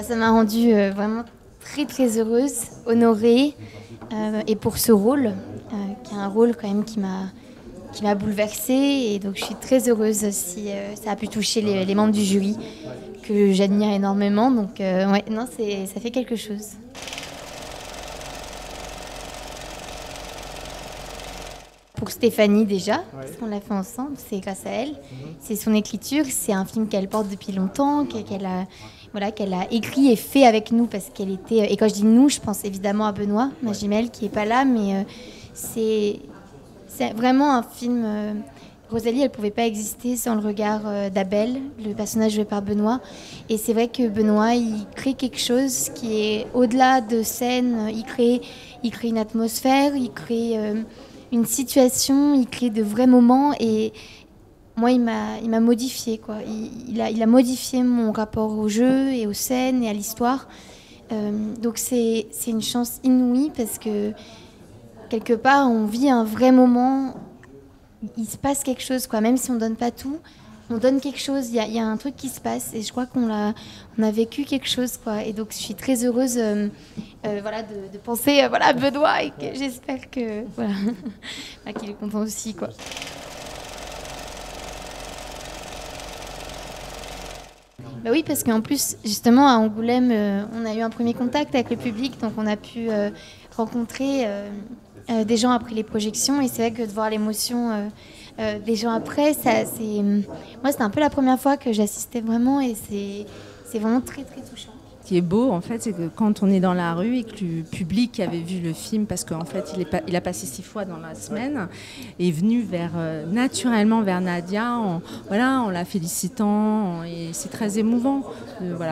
Ça m'a rendue vraiment très très heureuse, honorée, et pour ce rôle, qui est un rôle quand même qui m'a bouleversée, et donc je suis très heureuse si ça a pu toucher les membres du jury que j'admire énormément, donc ouais, non, ça fait quelque chose. Pour Stéphanie déjà, parce qu'on l'a fait ensemble, c'est grâce à elle. C'est son écriture, c'est un film qu'elle porte depuis longtemps, qu'elle a écrit et fait avec nous parce qu'elle était... Et quand je dis nous, je pense évidemment à Benoît, ma jumelle, qui n'est pas là, mais c'est vraiment un film... Rosalie, elle ne pouvait pas exister sans le regard d'Abel, le personnage joué par Benoît. Et c'est vrai que Benoît, il crée quelque chose qui est au-delà de scène. Il crée une atmosphère, il crée... une situation, il crée de vrais moments, et moi il m'a modifié quoi. Il a modifié mon rapport au jeu et aux scènes et à l'histoire. Donc c'est une chance inouïe parce que quelque part on vit un vrai moment, il se passe quelque chose quoi, même si on donne pas tout. On donne quelque chose, il y a un truc qui se passe, et je crois on a vécu quelque chose quoi. Et donc je suis très heureuse de penser à Benoît, et que j'espère que voilà qu'il est content aussi quoi. Bah oui, parce qu'en plus justement à Angoulême on a eu un premier contact avec le public, donc on a pu rencontrer des gens après les projections, et c'est vrai que de voir l'émotion des gens après, moi c'était un peu la première fois que j'assistais vraiment, et c'est vraiment très très touchant. Ce qui est beau, en fait, c'est que quand on est dans la rue et que le public avait vu le film, parce qu'en fait, il a passé 6 fois dans la semaine, est venu naturellement vers Nadia, en la félicitant, et c'est très émouvant,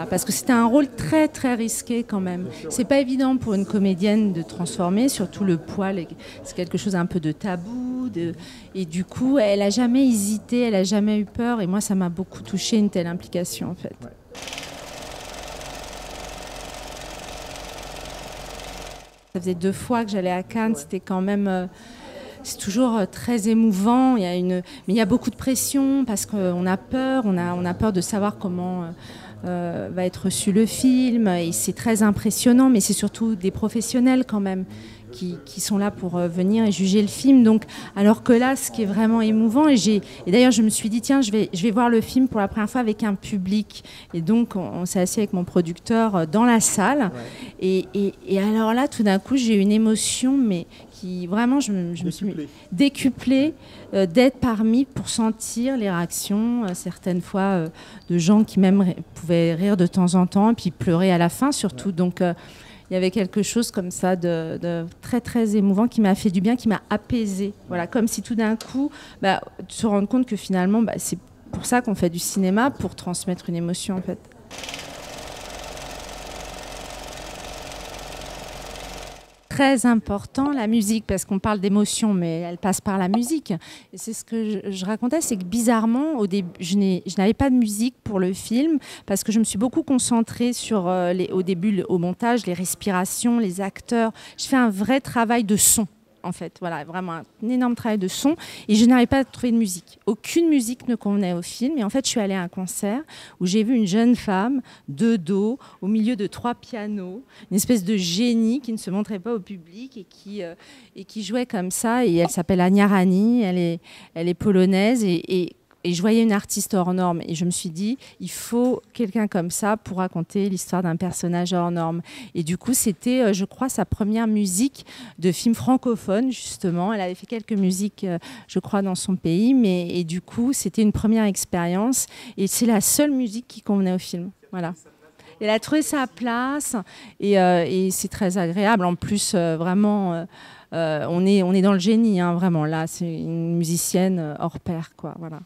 parce que c'était un rôle très très risqué quand même. C'est pas évident pour une comédienne de transformer, surtout le poil, c'est quelque chose un peu de tabou, et du coup, elle a jamais hésité, elle a jamais eu peur, et moi, ça m'a beaucoup touchée, une telle implication, en fait. Ça faisait 2 fois que j'allais à Cannes, c'était quand même... c'est toujours très émouvant, mais il y a beaucoup de pression parce qu'on a peur, on a peur de savoir comment va être reçu le film, et c'est très impressionnant, mais c'est surtout des professionnels quand même qui sont là pour venir et juger le film. Donc, alors que là, ce qui est vraiment émouvant, et d'ailleurs je me suis dit, tiens, je vais voir le film pour la première fois avec un public. Et donc on s'est assis avec mon producteur dans la salle. Et alors là, tout d'un coup, j'ai eu une émotion, mais qui vraiment, je me suis décuplée d'être parmi pour sentir les réactions, certaines fois de gens qui même pouvaient rire de temps en temps, et puis pleurer à la fin surtout. Donc il y avait quelque chose comme ça de très très émouvant qui m'a fait du bien, qui m'a apaisée. Voilà, comme si tout d'un coup, se rendre compte que finalement, c'est pour ça qu'on fait du cinéma, pour transmettre une émotion en fait. Très important, la musique, parce qu'on parle d'émotion, mais elle passe par la musique. Et c'est ce que je racontais, c'est que bizarrement, au début, je n'avais pas de musique pour le film, parce que je me suis beaucoup concentrée sur, au début, au montage, les respirations, les acteurs. Je fais un vrai travail de son. En fait, voilà, vraiment un énorme travail de son, et je n'arrivais pas à trouver de musique. Aucune musique ne convenait au film, et en fait, je suis allée à un concert où j'ai vu une jeune femme de dos, au milieu de 3 pianos, une espèce de génie qui ne se montrait pas au public et qui jouait comme ça. Et elle s'appelle Ania Rani, elle est polonaise, et je voyais une artiste hors norme, et je me suis dit, il faut quelqu'un comme ça pour raconter l'histoire d'un personnage hors norme. Et du coup, c'était, je crois, sa première musique de film francophone, justement. Elle avait fait quelques musiques, je crois, dans son pays, et du coup, c'était une première expérience, et c'est la seule musique qui convenait au film. Voilà. Elle a trouvé sa place, et c'est très agréable. En plus, vraiment, on est dans le génie, hein, vraiment. Là, c'est une musicienne hors pair, quoi. Voilà.